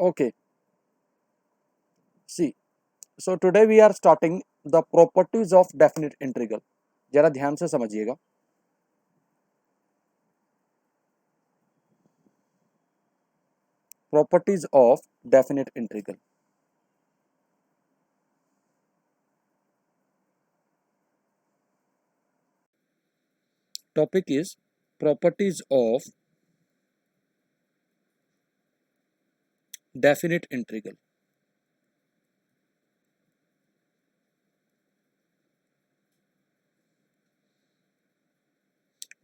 Okay, see, so today we are starting the properties of definite integral. जरा ध्यान से समझिएगा. Properties of definite integral. Topic is properties of definite integral.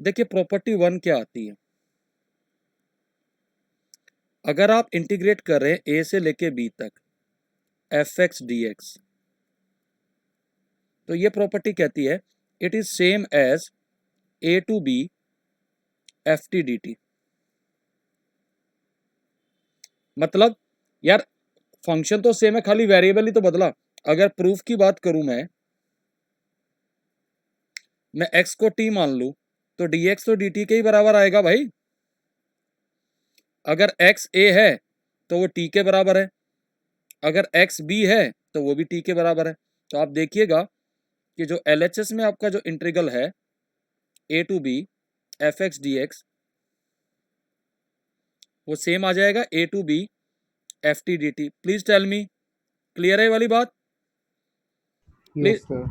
देखिए property 1 क्या आती है. अगर आप इंटीग्रेट कर रहे हैं a से लेके b तक एफ एक्स डी एक्स, तो ये प्रॉपर्टी कहती है it is same as a to b f t d t. मतलब यार फंक्शन तो सेम है, खाली वेरिएबल ही तो बदला. अगर प्रूफ की बात करूं मैं x को t मान लूं तो dx तो dt के ही बराबर आएगा भाई. अगर x a है तो वो t के बराबर है, अगर x b है तो वो भी t के बराबर है. तो आप देखिएगा कि जो LHS में आपका जो इंटीग्रल है a to b f x d x, वो सेम आ जाएगा a to b f t d t. Please tell me, clear है वाली बात? Yes sir.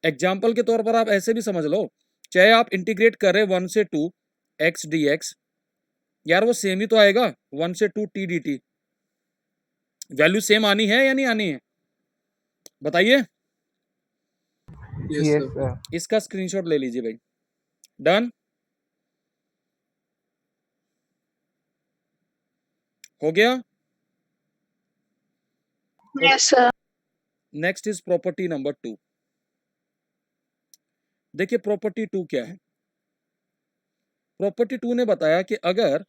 एग्जाम्पल के तौर पर आप ऐसे भी समझ लो, चाहे आप इंटीग्रेट कर रहे 1 से 2 एक्स डी एक्स, यार वो सेम ही तो आएगा 1 से 2 T d T. Value same आनी है या नहीं आनी है, बताइए. Yes sir. इसका स्क्रीनशॉट ले लीजिए भाई. डन हो गया. Yes sir. Next is property number 2. देखिए प्रॉपर्टी 2 क्या है. प्रॉपर्टी 2 ने बताया कि अगर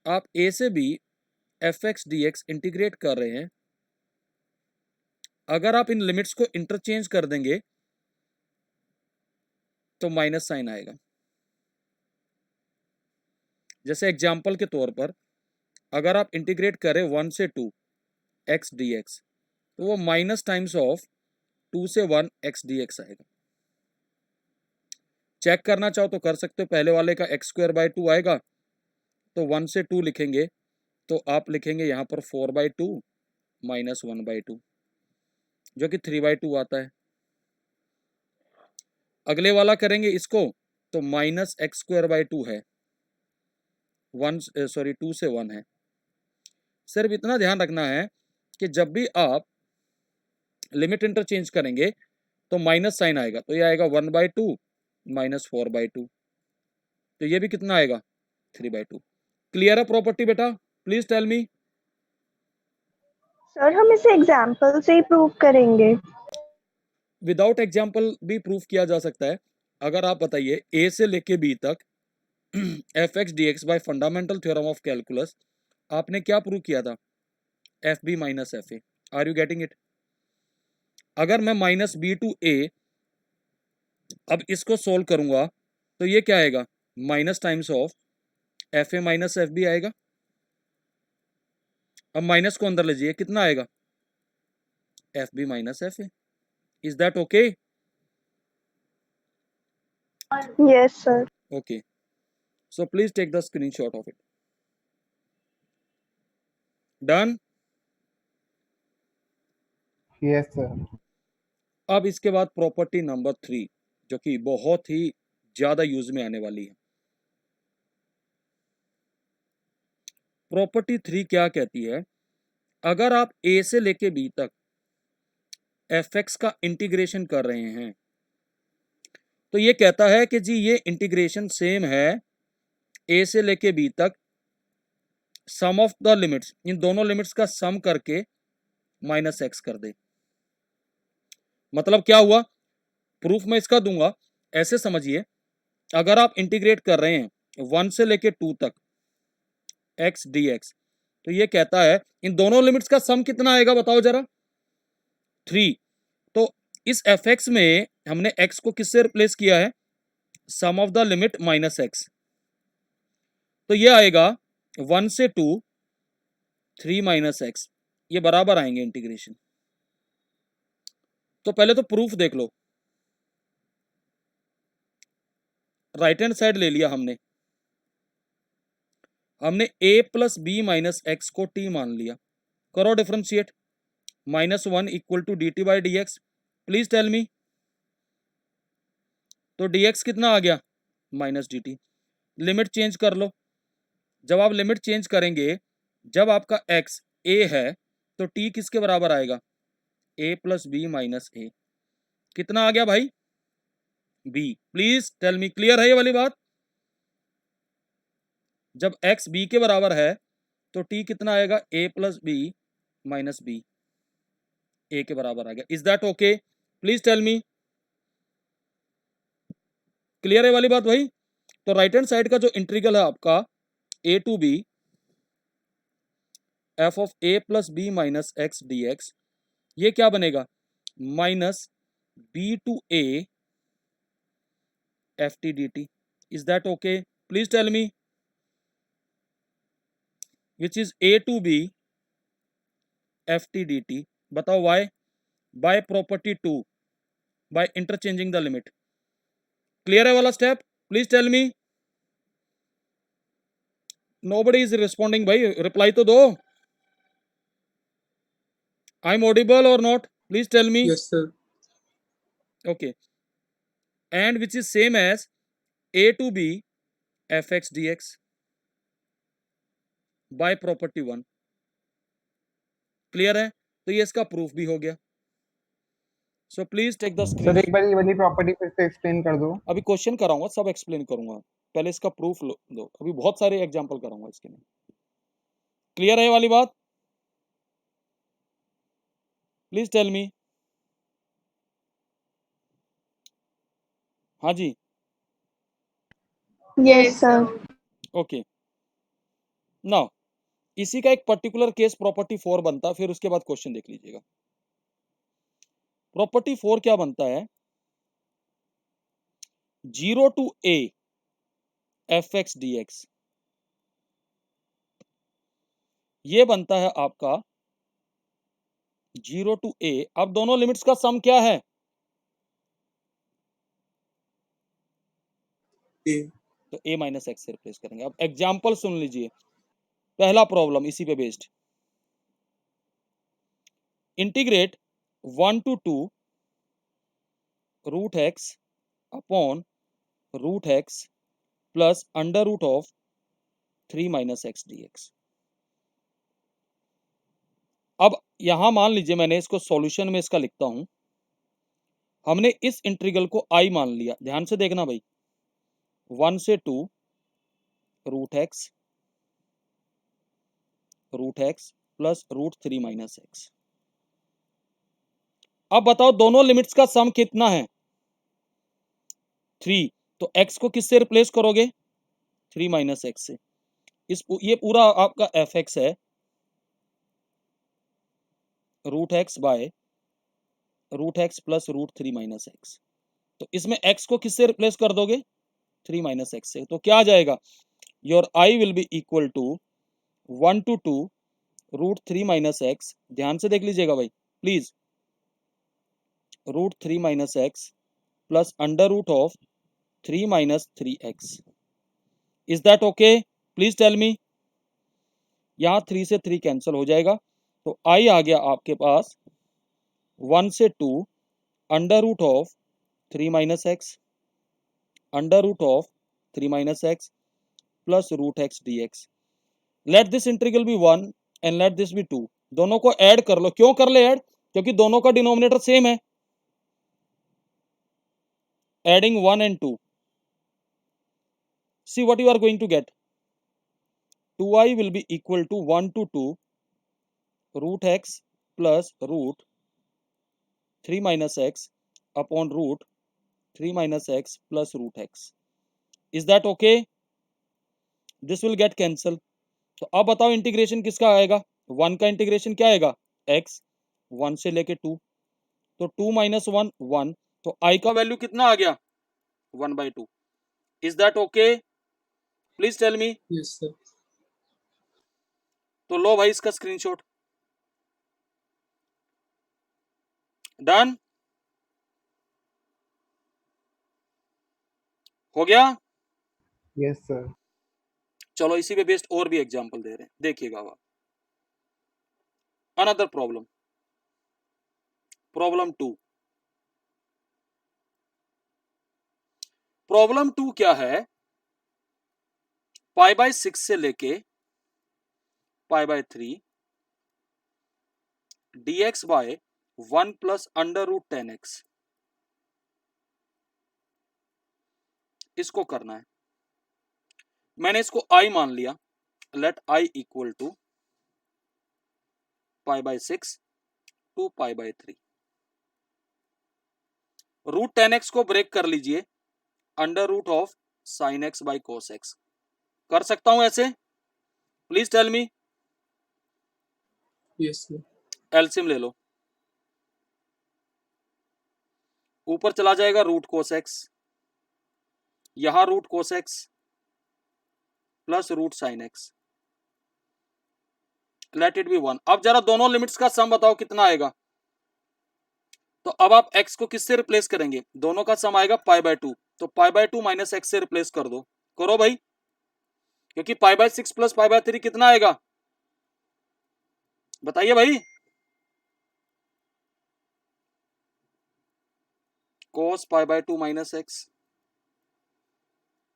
आप a से b f x d x integrate कर रहे हैं, अगर आप इन लिमिट्स को इंटरचेंज कर देंगे तो माइनस साइन आएगा. जैसे एग्जाम्पल के तौर पर अगर आप इंटीग्रेट करें 1 से 2 एक्स डी एक्स, तो वो माइनस टाइम्स ऑफ 2 से 1 एक्स डी एक्स आएगा. चेक करना चाहो तो कर सकते हो. पहले वाले का एक्स स्क्वायर बाई 2 आएगा, तो 1 से 2 लिखेंगे तो आप लिखेंगे यहाँ पर 4 बाई 2 माइनस 1 बाई 2, जो कि 3 बाई 2 आता है. अगले वाला करेंगे इसको तो माइनस एक्स स्क्वायर बाई 2 है, 2 से 1 है. सिर्फ इतना ध्यान रखना है कि जब भी आप लिमिट इंटरचेंज करेंगे तो माइनस साइन आएगा, तो ये आएगा 1 बाई 2 माइनस 4 बाई 2, तो ये भी कितना आएगा 3 बाई 2. क्लियर है प्रॉपर्टी बेटा? प्लीज टेल मी. सर हम इसे एग्जाम्पल से ही प्रूव करेंगे. विदाउट एग्जाम्पल भी प्रूफ किया जा सकता है. अगर आप बताइए a से लेके b तक f x d x by fundamental theorem of calculus, आपने क्या प्रूव किया था? F b minus f a. Are you getting it? अगर मैं माइनस बी टू ए अब इसको सोल्व करूंगा तो ये क्या आएगा? Minus times of f a minus f b आएगा. अब माइनस को अंदर लीजिए, कितना आएगा? F b minus f a. Is that okay? Yes sir. Okay, so please take the screenshot of it. Done. Yes sir. अब इसके बाद प्रॉपर्टी नंबर 3, जो कि बहुत ही ज्यादा यूज में आने वाली है. प्रॉपर्टी 3 क्या कहती है? अगर आप a से लेके b तक एफ एक्स का इंटीग्रेशन कर रहे हैं, तो ये कहता है कि जी ये इंटीग्रेशन सेम है a से लेके b तक सम ऑफ द लिमिट्स, इन दोनों लिमिट्स का सम करके माइनस एक्स कर दे. मतलब क्या हुआ? प्रूफ मैं इसका दूंगा, ऐसे समझिए. अगर आप इंटीग्रेट कर रहे हैं 1 से लेके 2 तक एक्स डी एक्स, तो ये कहता है इन दोनों लिमिट्स का सम कितना आएगा बताओ जरा? 3. तो इस एफ एक्स में हमने एक्स को किससे रिप्लेस किया है? Sum of the limit minus x. तो ये आएगा 1 से 2 3 माइनस एक्स, ये बराबर आएंगे इंटीग्रेशन। तो पहले तो प्रूफ देख लो, राइट हैंड साइड ले लिया हमने a plus B minus x को t मान लिया, करो differentiate, -1 equal to d t by d x, please tell me. तो dx कितना आ गया, minus d t. Limit change कर लो, जब आप लिमिट चेंज करेंगे, जब आपका x a है तो t किसके बराबर आएगा, a plus B minus a, कितना आ गया भाई, b। Please tell me, clear है ये वाली बात। जब x b के बराबर है तो t कितना आएगा, a plus B minus b, a के बराबर आ गया। Is that okay, please tell me, clear है वाली बात भाई। तो राइट हैंड साइड का जो इंटीग्रल है आपका a to b f of a plus B minus x d x, ये क्या बनेगा, minus b to a f t d t. Is that okay, please tell me, which is a to b f t d t. बताओ why, by property 2, by interchanging the limit. Clear है वाला step, please tell me. Nobody is responding भाई, reply तो दो। I am audible और not, please tell me. Yes, sir. Okay, and which is same as a to b fx dx by property 1। Clear है, तो ये इसका proof भी हो गया। So please take the sir screen. एक बार ये वाली प्रॉपर्टी फिर से एक्सप्लेन कर दो। अभी क्वेश्चन कराऊंगा, सब एक्सप्लेन करूंगा, पहले इसका प्रूफ दो, अभी बहुत सारे एग्जांपल कराऊंगा इसके में। क्लियर है ये वाली बात, प्लीज टेल मी। हाँ जी, Yes, sir. ओके। नाउ इसी का एक पर्टिकुलर केस प्रॉपर्टी 4 बनता, फिर उसके बाद क्वेश्चन देख लीजिएगा। प्रॉपर्टी 4 क्या बनता है, 0 to a f x d x, ये बनता है आपका 0 टू a। अब दोनों लिमिट्स का सम क्या है, A. तो a माइनस एक्स से रिप्लेस करेंगे। अब एग्जाम्पल सुन लीजिए, पहला प्रॉब्लम इसी पे based, integrate 1 to 2 root x upon root x plus under root of 3 minus x d x. अब यहां मान लीजिए, मैंने इसको सॉल्यूशन में इसका लिखता हूं, हमने इस इंटीग्रल को आई मान लिया, ध्यान से देखना भाई, 1 से 2 root x plus root 3 minus x. अब बताओ दोनों लिमिट्स का सम कितना है, 3। तो x को किससे रिप्लेस करोगे, 3 माइनस एक्स से। ये पूरा आपका एफ एक्स है, root x by root x plus root 3 minus x. तो इसमें x को किससे रिप्लेस कर दोगे, 3 माइनस एक्स से। तो क्या आ जाएगा, your I will be equal to 1 to 2 root 3 minus x, ध्यान से देख लीजिएगा भाई please, root 3 minus x plus under root of 3 minus 3x। Is that okay, please tell me. यहां 3 से 3 कैंसिल हो जाएगा, तो आई आ गया आपके पास 1 से 2 under root of 3 minus x, under root of 3 minus x plus root x d x. Let this integral be 1 and let this be 2। दोनों को ऐड कर लो, क्यों कर ले ऐड, क्योंकि दोनों का डिनोमिनेटर सेम है। Adding 1 and 2, see what you are going to get, 2i will be equal to 1 to 2 root x plus root 3 minus x upon root 3 minus x plus root x। is that okay, this will get cancel। तो अब बताओ integration किसका आएगा, 1 का integration क्या आएगा, x 1 से लेके 2, तो 2 माइनस 1 1, तो i का वैल्यू कितना आ गया, 1/2। is that okay, please tell me. Yes, sir. तो लो भाई इसका स्क्रीनशॉट। डन हो गया। Yes sir. चलो इसी पे बेस्ड और भी एग्जांपल दे रहे हैं, देखिएगा आप। Another problem, problem 2। प्रॉब्लम 2 क्या है, पाई बाय 6 से लेके pi by 3 dx by 1 plus under root 10x, इसको करना है। मैंने इसको i मान लिया, let i equal to pi by 6 to pi by 3। Root 10x को ब्रेक कर लीजिए, under root of sine x by cos x। कर सकता हूं ऐसे? Please tell me. Yes sir. LCM ले लो, ऊपर चला जाएगा रूट कोस x, यहां root cos x plus root sine x, let it be 1। अब जरा दोनों लिमिट्स का सम बताओ कितना आएगा। तो अब आप x को किससे रिप्लेस करेंगे, दोनों का सम आएगा पाई बाय 2, तो पाई बाय 2 माइनस x से रिप्लेस कर दो। करो भाई, क्योंकि pi by 6 plus pi by 3 कितना आएगा, बताइए भाई। cos pi by 2 minus x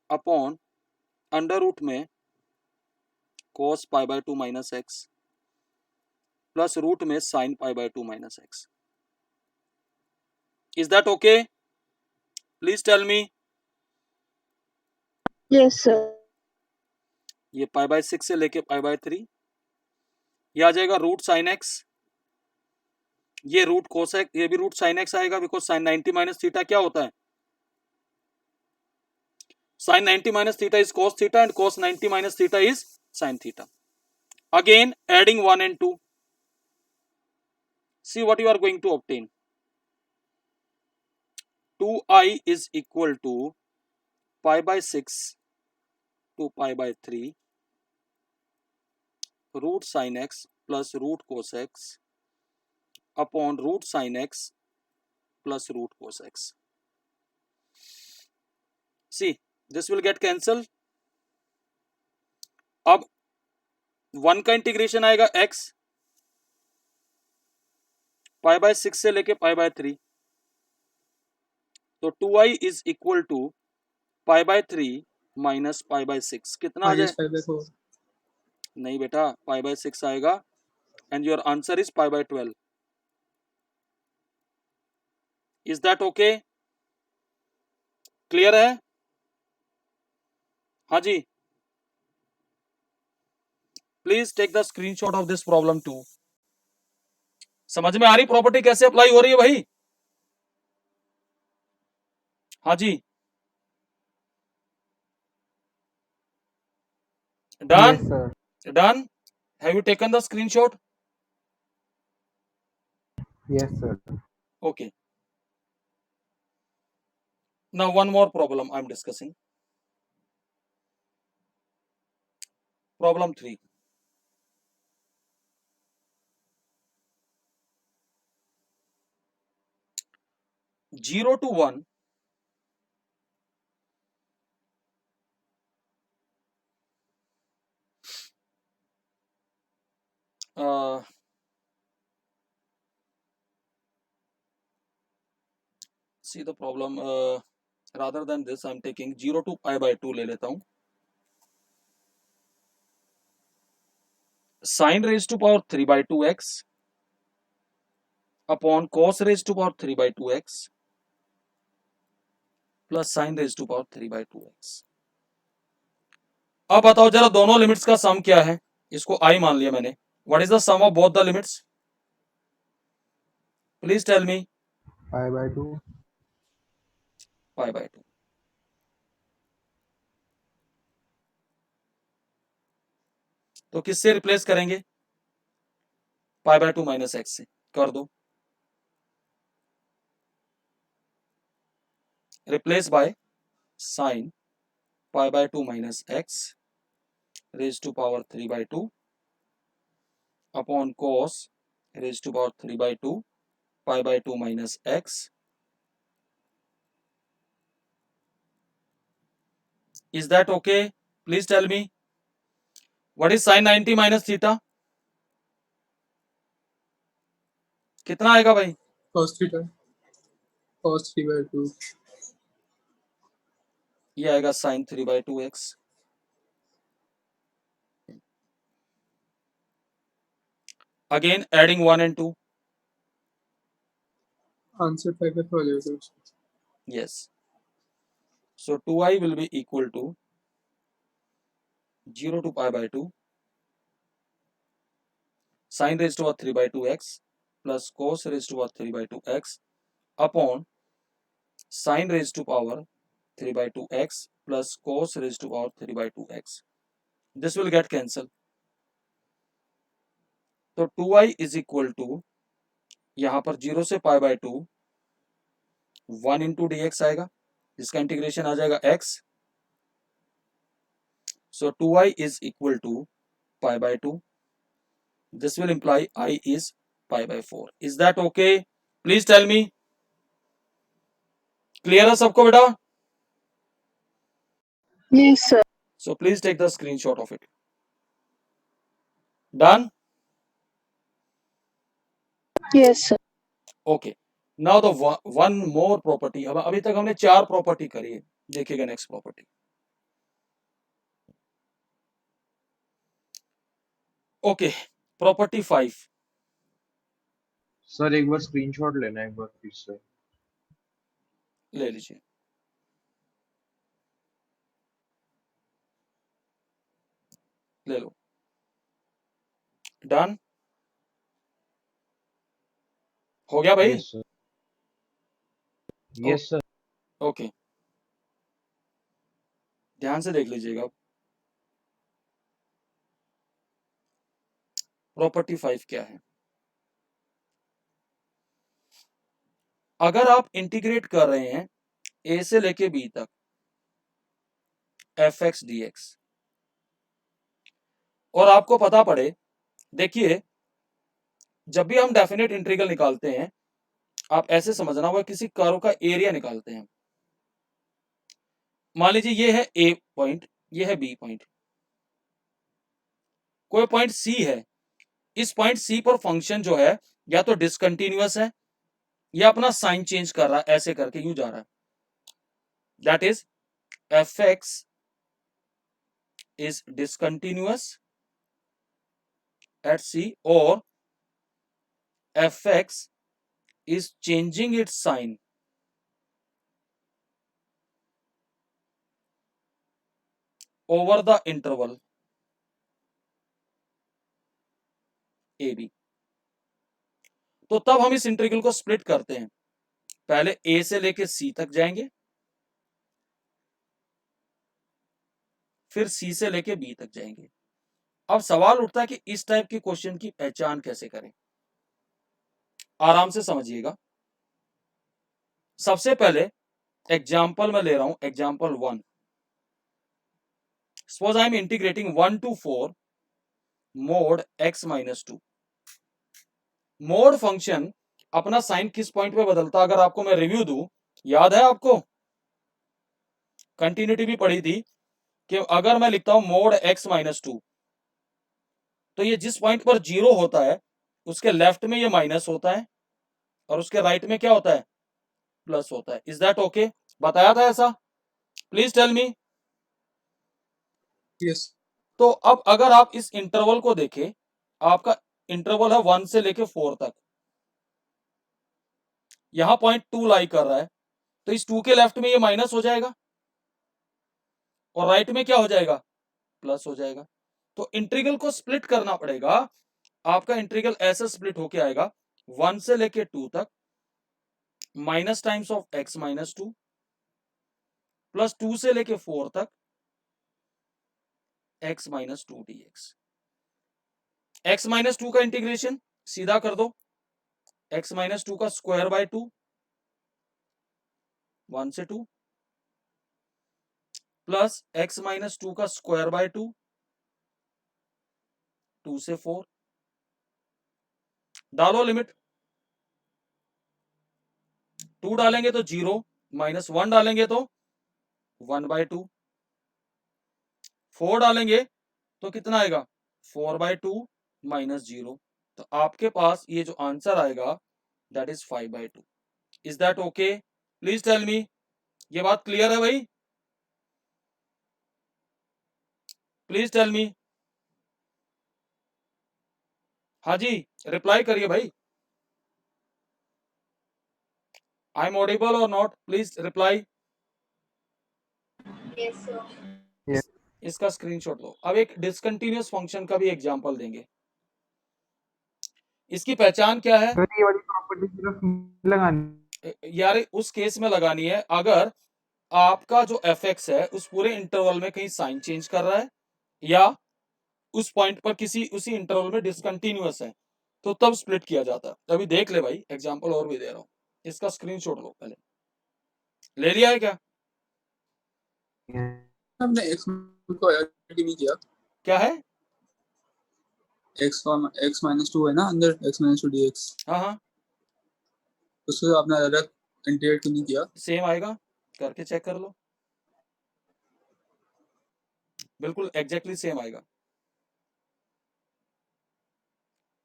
upon under root में cos pi by 2 minus x plus root में sine pi by 2 minus x। Is that okay? Please tell me. Yes, sir. ये पाई by 6 से लेके pi by 3, ये आ जाएगा root sine x, ये root cos x, ये भी रूट साइन x आएगा, बिकॉज साइन 90 माइनस थीटा क्या होता है, sine 90 minus theta is cos theta and cos 90 minus theta is sine theta. Again adding 1 and 2, see what you are going to obtain. 2i is equal to pi by 6 to pi by 3 root sin x plus root cos x upon root sin x plus root cos x. See, this will get cancelled. अब 1 का integration आएगा x pi by 6 से लेके pi by 3, तो 2i is equal to pi by 3 minus pi by 6, कितना आ जाए? Minus 5/4। नहीं बेटा, पाई बाय 6 आएगा and your answer is pi by 12। Is that okay? Clear है? हाँ जी, please take the screenshot of this problem 2। समझ में आ रही प्रॉपर्टी कैसे अप्लाई हो रही है भाई? हाँ जी, done yes sir. Done. Have you taken the screenshot? Yes sir. Okay. Now one more problem I'm discussing. Problem 3. Zero to 1 see the problem, rather than this I'm taking 0 to pi by 2 ले लेता हूं। sin raised to power 3 by 2x upon cos raised to power 3 by 2x plus sin raised to power 3 by 2x। अब बताओ जरा दोनों limits का सम क्या है, इसको i मान लिया मैंने। What is the sum of both the limits? Please tell me. Pi by 2। Pi by 2। तो किससे रिप्लेस करेंगे? पाई बाय 2 माइनस एक्स से कर दो। Replace by sine pi by 2 minus x raise to power 3 by 2 upon cos raised to power 3/2 pi/2 minus x. Is that okay? Please tell me. What is sin 90 minus theta? कितना आएगा भाई? cos theta, cos 3/2. ये आएगा sin 3/2x. Again adding 1 and 2. Answer 5/4 हो जाएगा. Yes. So 2i will be equal to 0 to pi/2 sin raised to power 3/2x plus cos raised to power 3/2x upon sin raised to power 3/2x plus cos raised to power 3/2x. This will get cancelled. तो 2i is equal to यहाँ पर 0 से pi/2 1 into dx आएगा, जिसका integration आ जाएगा x. So 2i is equal to pi/2. This will imply I is pi/4. Is that okay? Please tell me. Clear है सबको बेटा? Yes, sir. So please take the screenshot of it. Done? Yes, sir. Okay. Now the one more property. अब अभी तक हमने 4 property करी है. देखिएगा next property. Okay, property 5. Sir एक बार स्क्रीनशॉट लेना है एक बार फिर से. ले लीजिए. ले लो. डन हो गया भाई? Yes sir. Yes sir. Okay, ध्यान से देख लीजिएगा. प्रॉपर्टी 5 क्या है? अगर आप इंटीग्रेट कर रहे हैं a से लेके b तक fx dx और आपको पता पड़े, देखिए जब भी हम डेफिनेट इंटीग्रल निकालते हैं, आप ऐसे समझना, वह किसी कर्व का एरिया निकालते हैं. मान लीजिए ये है a पॉइंट, ये है b पॉइंट, कोई पॉइंट c है. इस पॉइंट c पर फंक्शन जो है या तो डिसकंटिन्यूअस है या अपना साइन चेंज कर रहा है, ऐसे करके यूं जा रहा है. That is fx is discontinuous at c or fx is changing its sign over the interval ab. तो तब हम इस इंटीग्रल को स्प्लिट करते हैं. पहले a से लेके c तक जाएंगे, फिर c से लेके b तक जाएंगे. अब सवाल उठता है कि इस टाइप के क्वेश्चन की पहचान कैसे करें. आराम से समझिएगा. सबसे पहले एग्जाम्पल में ले रहा हूं, example 1. Suppose I am integrating 1 to 4 mode x - 2. Mode function अपना साइन किस पॉइंट पे बदलता, अगर आपको मैं रिव्यू दूं, याद है आपको? कंटिन्यूटी भी पढ़ी थी कि अगर मैं लिखता हूं मोड x - 2, तो ये जिस पॉइंट पर 0 होता है उसके लेफ्ट में ये माइनस होता है और उसके राइट में क्या होता है? प्लस होता है. Is that okay? बताया था ऐसा? Please tell me. Yes. तो अब अगर आप इस इंटरवल को देखें, आपका इंटरवल है 1 से लेके 4 तक. यहां पॉइंट 2 लाई कर रहा है, तो इस 2 के लेफ्ट में ये माइनस हो जाएगा और राइट में क्या हो जाएगा? प्लस हो जाएगा. तो इंटीग्रल को स्प्लिट करना पड़ेगा. आपका इंटीग्रल ऐसे स्प्लिट होके आएगा 1 से लेके 2 तक minus times of x - 2 plus 2 से लेके 4 तक x - 2 dx. x - 2 का इंटीग्रेशन सीधा कर दो. x - 2 का स्क्वायर बाय 2, 1 से 2, प्लस x - 2 का स्क्वायर बाय 2, 2 से 4, डालो लिमिट, 2 डालेंगे तो 0, -1 डालेंगे तो 1/2, 4 डालेंगे तो कितना आएगा 4/2 -0। तो आपके पास ये जो आंसर आएगा that is 5/2। Is that okay? Please tell me, ये बात क्लियर है भाई? Please tell me. हाँ जी, रिप्लाई करिए भाई। आई एम ऑडिबल और not? Please reply. Yes, sir. Yes. इसका स्क्रीनशॉट लो। अब एक डिसकंटिन्यूअस फंक्शन का भी एग्जांपल देंगे। इसकी पहचान क्या है? ये वाली प्रॉपर्टी सिर्फ लगानी यार उस केस में लगानी है अगर आपका जो fx है उस पूरे इंटरवल में कहीं साइन चेंज कर रहा है या उस पॉइंट पर किसी उसी इंटरवल में डिसकंटिन्यूअस है, तो तब स्प्लिट किया जाता है। अभी देख ले भाई, एग्जांपल और भी दे रहा हूं, इसका स्क्रीनशॉट लो। पहले ले लिया है क्या? हमने x को ऐड नहीं किया। क्या है? x -2 है ना अंदर, x -2 dx, हाँ हाँ, उसको आपने अलग इंटीग्रेट क्यों नहीं किया? सेम आएगा, करके चेक कर लो, बिल्कुल एग्जैक्टली सेम आएगा।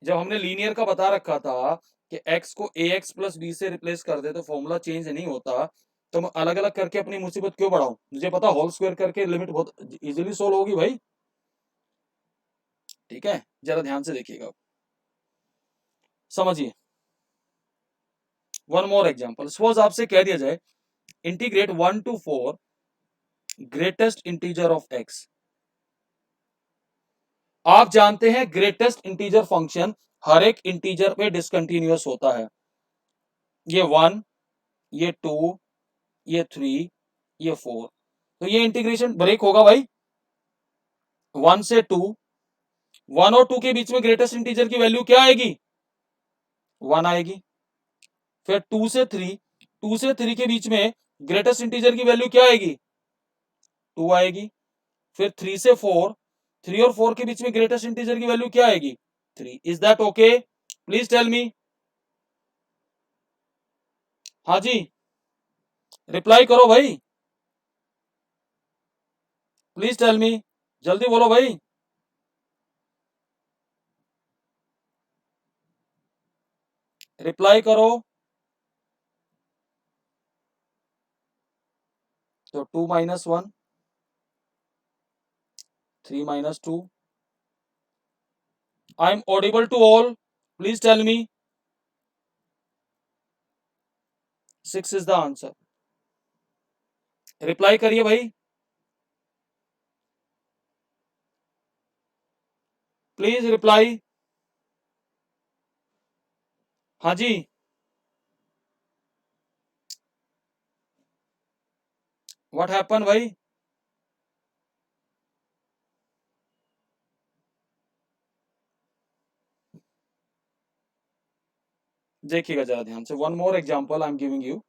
जब हमने लीनियर का बता रखा था कि x को ax प्लस b से रिप्लेस कर दे तो फॉर्मूला चेंज नहीं होता, तो मैं अलग अलग करके अपनी मुसीबत क्यों बढ़ाऊं? मुझे पता होल स्क्वायर करके लिमिट बहुत इजीली सोल्व होगी भाई। ठीक है, जरा ध्यान से देखिएगा, समझिए। वन मोर एग्जांपल, सपोज आपसे कह दिया जाए integrate 1 to 4 greatest integer of x। आप जानते हैं ग्रेटेस्ट इंटीजर फंक्शन हर एक इंटीजर पे डिसकंटिन्यूअस होता है। ये 1, ये 2, ये 3, ये 4, तो ये इंटीग्रेशन ब्रेक होगा भाई। 1 से 2, 1 और 2 के बीच में ग्रेटेस्ट इंटीजर की वैल्यू क्या आएगी? 1 आएगी। फिर 2 से 3, 2 से 3 के बीच में ग्रेटेस्ट इंटीजर की वैल्यू क्या आएगी? 2 आएगी। फिर 3 से 4, 3 और 4 के बीच में ग्रेटेस्ट इंटीजर की वैल्यू क्या आएगी? 3। Is that okay? Please tell me. हाँ जी, रिप्लाई करो भाई, प्लीज टेल मी, जल्दी बोलो भाई। रिप्लाई करो। तो 2 - 1, 3 - 2, I am audible to all? Please tell me. 6 is the answer. Reply करिए भाई, प्लीज रिप्लाई। हाँ जी, व्हाट हैपन भाई? देखिएगा जरा ध्यान से, one more example I am giving you,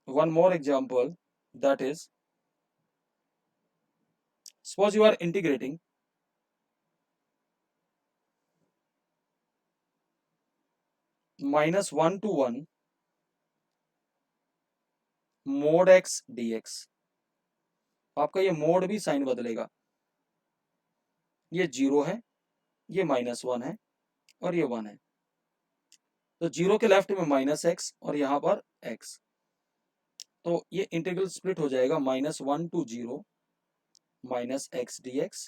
one more example, that is, suppose you are integrating -1 to 1 mod x dx। आपका ये मोड भी साइन बदलेगा, ये 0 है, ये -1 है और ये 1 है, तो 0 के लेफ्ट में -x और यहां पर x, तो ये इंटीग्रल स्प्लिट हो जाएगा -1 to 0 -x dx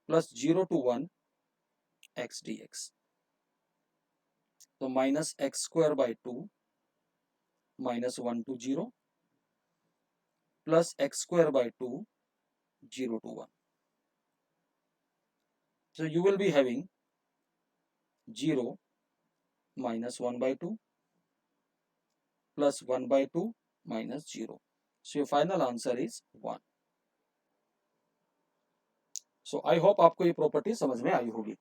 plus 0 to 1 x dx, तो -x²/2 -1 to 0 plus x²/2 0 to 1। So you will be having 0 -1/2 plus 1/2 minus 0. So your final answer is 1. So I hope आपको ये प्रॉपर्टी समझ में आई होगी।